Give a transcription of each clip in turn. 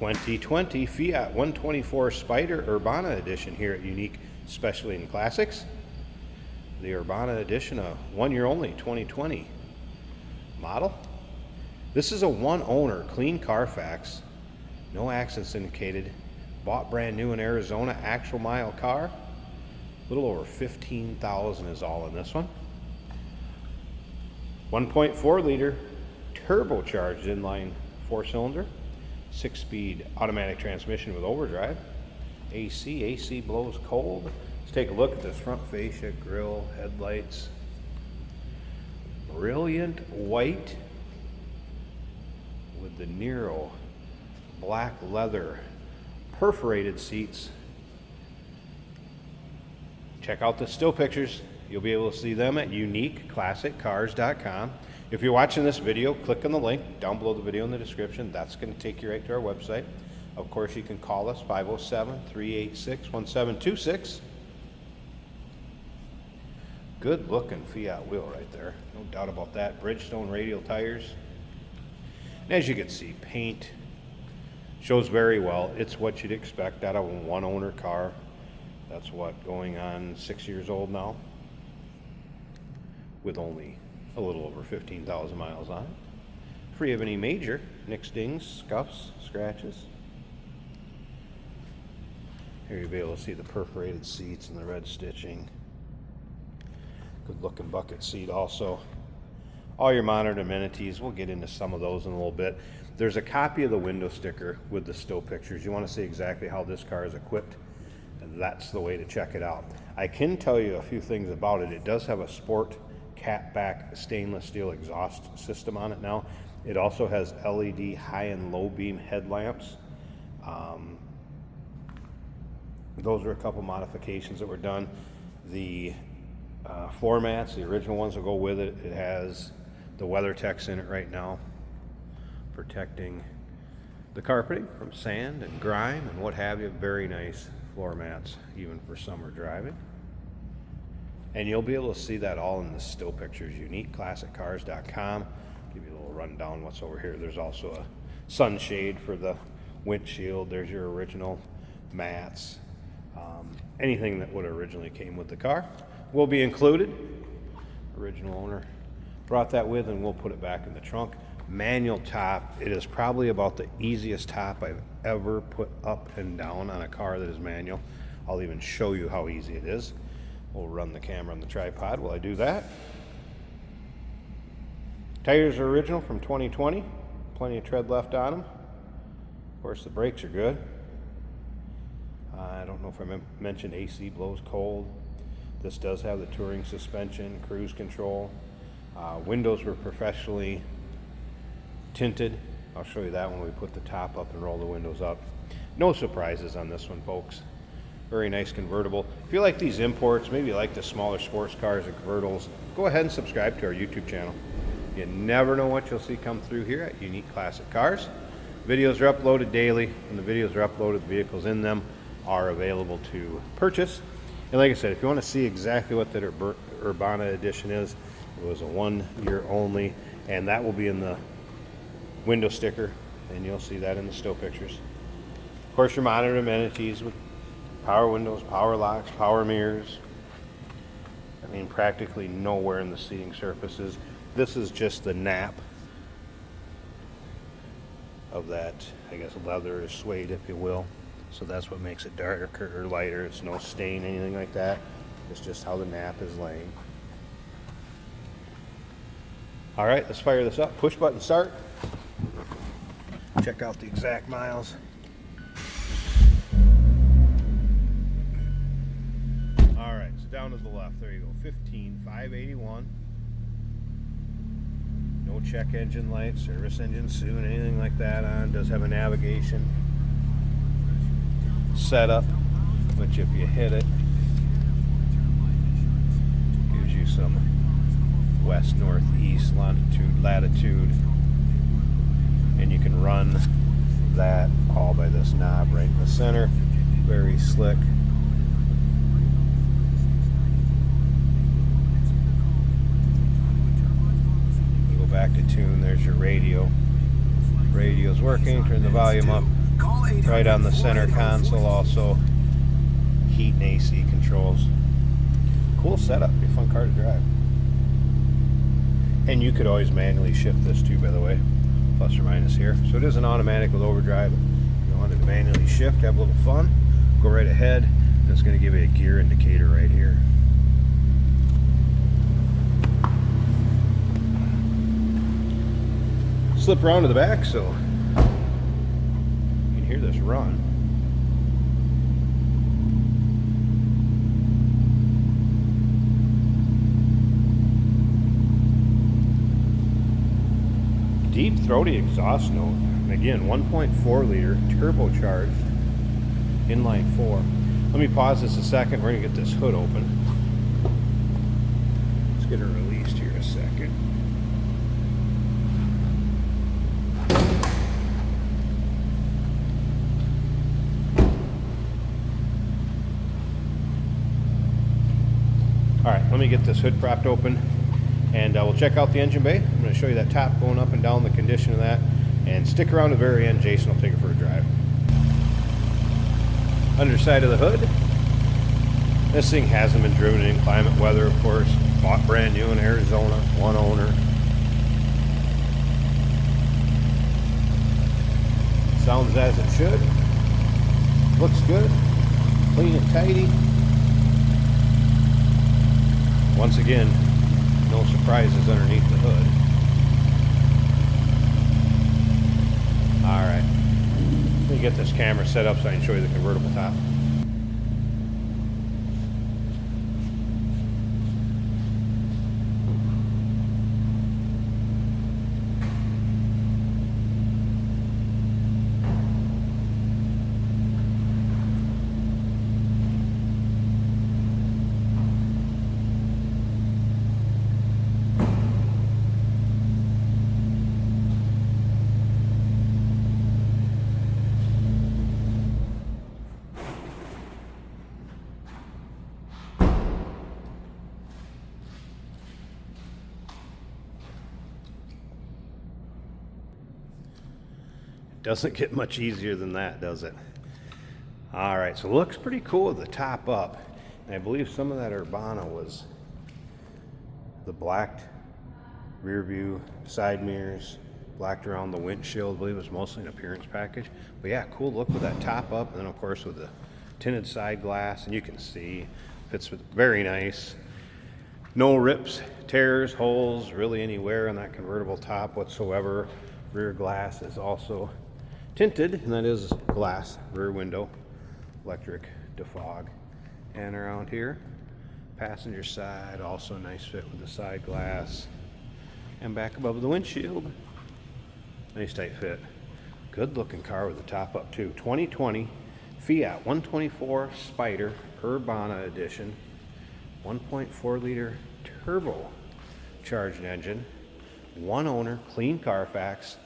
2020 Fiat 124 Spider Urbana Edition here at Unique Specialty and Classics. The Urbana Edition, a 1 year only 2020 model. This is a one owner, clean Carfax, no accidents indicated, bought brand new in Arizona, actual mile car. A little over 15,000 is all in this one. 1.4 liter turbocharged inline 4-cylinder, 6-speed automatic transmission with overdrive, AC blows cold. Let's take a look at this front fascia, grille, headlights. Brilliant white with the Nero black leather perforated seats. Check out the still pictures. You'll be able to see them at uniqueclassiccars.com. If you're watching this video, click on the link down below the video in the description. That's going to take you right to our website. Of course, you can call us 507-386-1726. Good looking Fiat wheel right there. No doubt about that. Bridgestone radial tires. And as you can see, paint shows very well. It's what you'd expect out of a one owner car. That's what, going on 6 years old now, with only a little over 15,000 miles on it. Free of any major nicks, dings, scuffs, scratches. Here you'll be able to see the perforated seats and the red stitching. Good looking bucket seat also. All your modern amenities, we'll get into some of those in a little bit. There's a copy of the window sticker with the still pictures. You want to see exactly how this car is equipped, and that's the way to check it out. I can tell you a few things about it. It does have a sport catback stainless steel exhaust system on it now. It also has LED high and low beam headlamps. Those are a couple modifications that were done. The floor mats, the original ones will go with it. It has the WeatherTechs in it right now, protecting the carpeting from sand and grime and what have you. Very nice floor mats, even for summer driving. And you'll be able to see that all in the still pictures, uniqueclassiccars.com. Give you a little rundown what's over here. There's also a sunshade for the windshield. There's your original mats. Anything that would originally came with the car will be included. Original owner brought that with, and we'll put it back in the trunk. Manual top. It is probably about the easiest top I've ever put up and down on a car that is manual. I'll even show you how easy it is. We'll run the camera on the tripod while I do that. Tires are original from 2020. Plenty of tread left on them. Of course, the brakes are good. I don't know if I mentioned AC blows cold. This does have the touring suspension, cruise control. Windows were professionally tinted. I'll show you that when we put the top up and roll the windows up. No surprises on this one, folks. Very nice convertible. If you like these imports, maybe you like the smaller sports cars and convertibles, go ahead and subscribe to our YouTube channel. You never know what you'll see come through here at Unique Classic Cars. Videos are uploaded daily. When the videos are uploaded, the vehicles in them are available to purchase. And like I said, if you want to see exactly what that Urbana edition is, it was a 1 year only, and that will be in the window sticker, and you'll see that in the still pictures. Of course, your modern amenities with power windows, power locks, power mirrors. I mean, practically nowhere in the seating surfaces. This is just the nap of that, I guess, leather or suede, if you will. So that's what makes it darker or lighter. It's no stain, anything like that. It's just how the nap is laying. All right, let's fire this up. Push button start. Check out the exact miles. All right, so down to the left, there you go, 15,581. No check engine light, service engine soon, anything like that on. Does have a navigation setup, which if you hit it, gives you some west, north, east, longitude, latitude, and you can run that all by this knob right in the center. Very slick. You go back to tune, there's your radio. Radio's working, turn the volume up. Right on the center console, also heat and AC controls. Cool setup, be a fun car to drive. And you could always manually shift this too, by the way, plus or minus here. So it is an automatic with overdrive. If you wanted to manually shift, have a little fun, go right ahead. And it's going to give you a gear indicator right here. Slip around to the back so you can hear this run. Deep throaty exhaust note. And again, 1.4 liter turbocharged inline 4. Let me pause this a second. We're going to get this hood open. Let's get her released here a second. Alright, let me get this hood propped open and we'll check out the engine bay. I'm going to show you that top going up and down, the condition of that, and stick around to the very end. Jason will take it for a drive. Underside of the hood. This thing hasn't been driven in inclement weather, of course. Bought brand new in Arizona, one owner. Sounds as it should. Looks good. Clean and tidy. Once again, no surprises underneath the hood. Alright, let me get this camera set up so I can show you the convertible top. Doesn't get much easier than that, does it? All right, so it looks pretty cool with the top up. And I believe some of that Urbana was the blacked rear view, side mirrors, blacked around the windshield. I believe it was mostly an appearance package. But yeah, cool look with that top up. And then of course with the tinted side glass, and you can see fits very nice. No rips, tears, holes, really anywhere on that convertible top whatsoever. Rear glass is also tinted, and that is glass rear window, electric defog. And around here, passenger side, also a nice fit with the side glass, and back above the windshield, nice tight fit. Good looking car with the top up too. 2020 Fiat 124 Spider Urbana edition, 1.4 liter turbo charged engine, one owner, clean Carfax.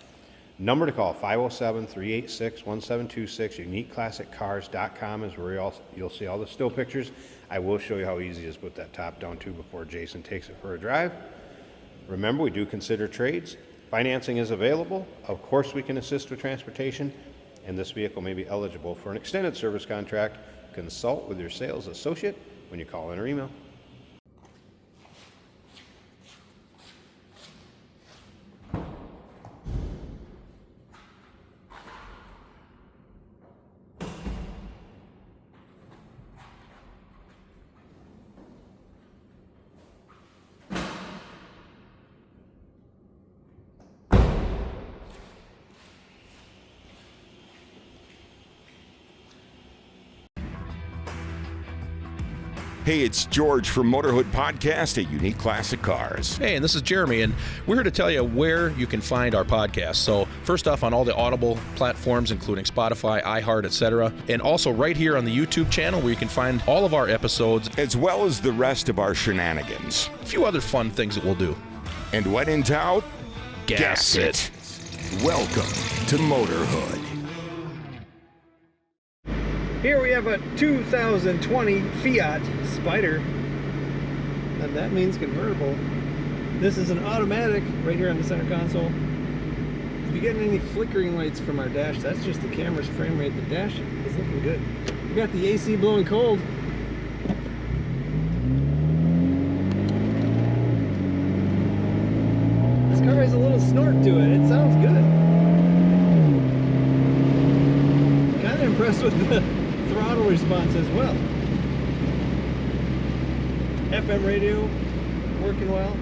Number to call, 507-386-1726. UniqueClassicCars.com is where you'll see all the still pictures. I will show you how easy it is to put that top down too before Jason takes it for a drive. Remember, we do consider trades. Financing is available. Of course, we can assist with transportation, and this vehicle may be eligible for an extended service contract. Consult with your sales associate when you call in or email. Hey, it's George from Motorhood Podcast at Unique Classic Cars. Hey, and this is Jeremy, and we're here to tell you where you can find our podcast. So first off, on all the Audible platforms, including Spotify, iHeart, etc., and also right here on the YouTube channel where you can find all of our episodes, as well as the rest of our shenanigans. A few other fun things that we'll do. And when in doubt, gas it. Welcome to Motorhood. Here we have a 2020 Fiat Spider, and that means convertible. This is an automatic right here on the center console. you getting any flickering lights from our dash, that's just the camera's frame rate. The dash is looking good. We got the AC blowing cold. This car has a little snort to it. It sounds good. Kind of impressed with the throttle response as well. FM radio working well.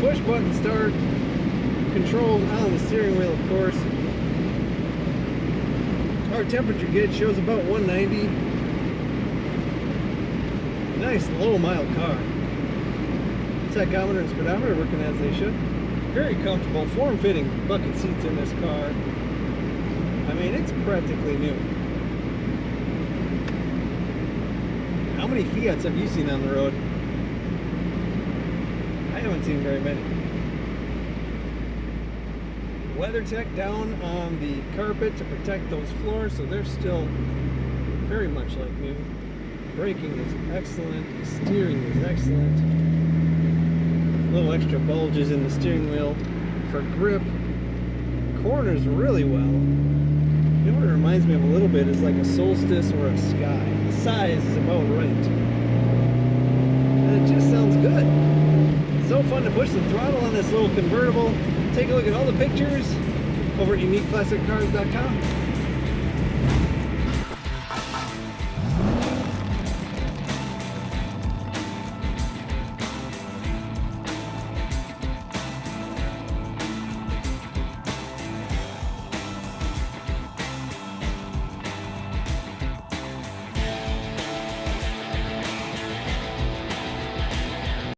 Push button start, controls on the steering wheel, of course. Our temperature gauge shows about 190. Nice low mile car. Tachometer and speedometer working as they should. Very comfortable, form-fitting bucket seats in this car. I mean, it's practically new. How many Fiats have you seen on the road? I haven't seen very many. WeatherTech down on the carpet to protect those floors, so they're still very much like new. Braking is excellent, the steering is excellent. Little extra bulges in the steering wheel for grip. Corners really well. You know what it reminds me of a little bit is like a Solstice or a Sky. The size is about right. And it just sounds good. So fun to push the throttle on this little convertible. Take a look at all the pictures over at uniqueclassiccars.com.